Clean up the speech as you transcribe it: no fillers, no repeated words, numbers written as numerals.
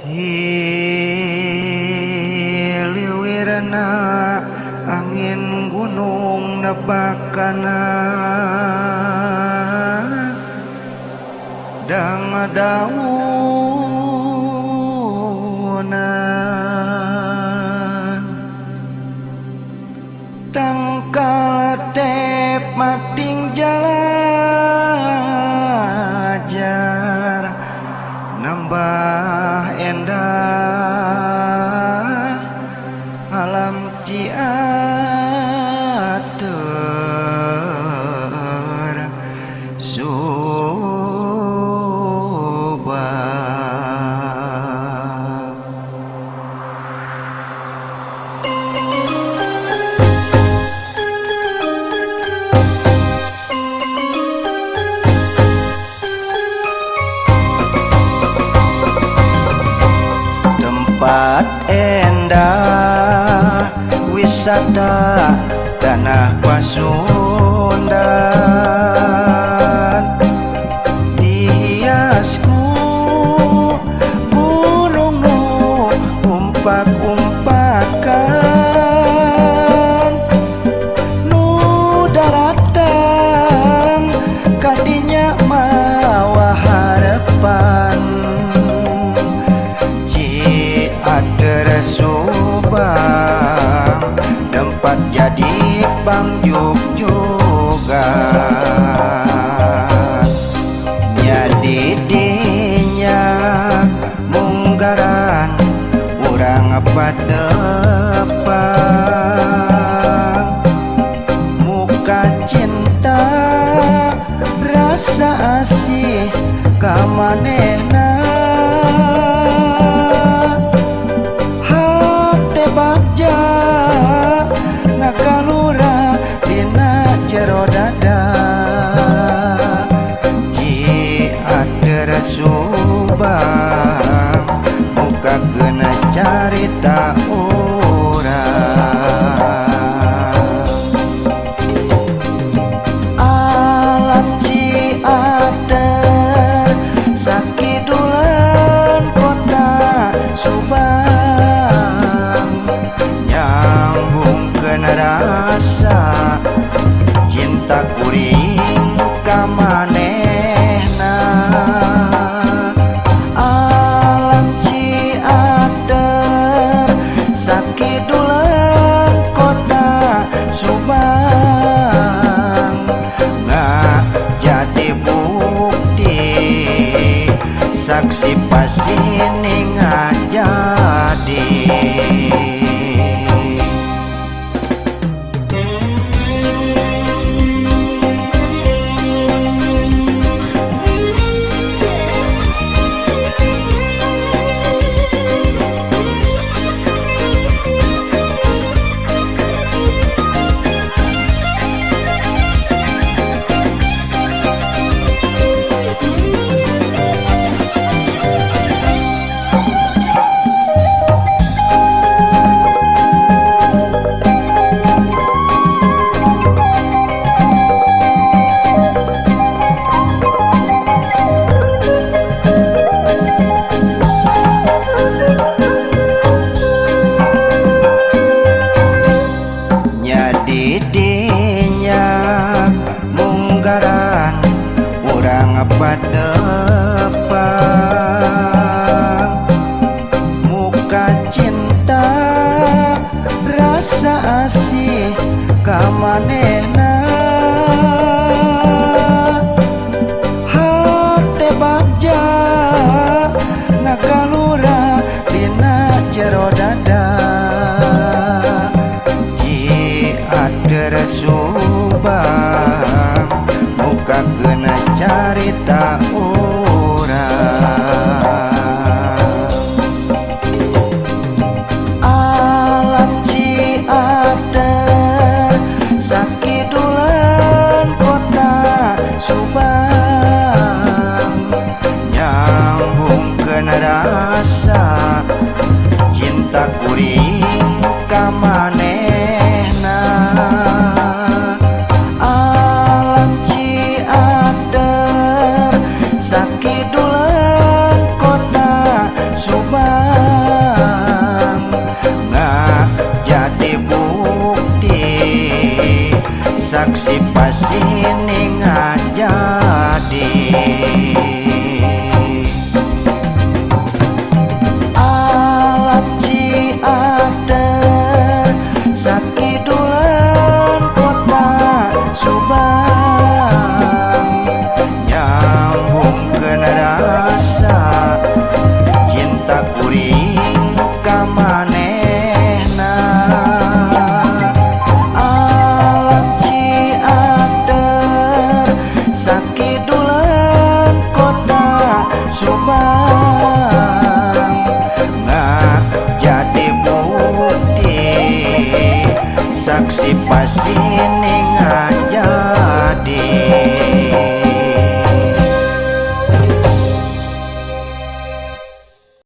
Hiliwirna angin gunung nebakana dangdaunan tangkal tep mating jalajar nambah endah alam ciater subah. Tempat endah wisata tanah Pasundan dihiasku gunung nu umpak-umpakan nu daratan kadinya mawa harapan Ciater Subang tempat jadi pangjug juga nyadi dinya munggaran urang padepan muka cinta rasa asih kamanehna bagja nakalura dina jero dada Ciater Subang muka kena carita urang alam Ciater sakidulan kota Subang rasa cinta kuring kamanehna alam Ciater sakidulan kota Subang nggak jadi bukti saksi pasini ngajadi urang padepan muka cinta rasa asih kamanehna hate bagja nakalura dina jero dada Ciater Subang muka kena carita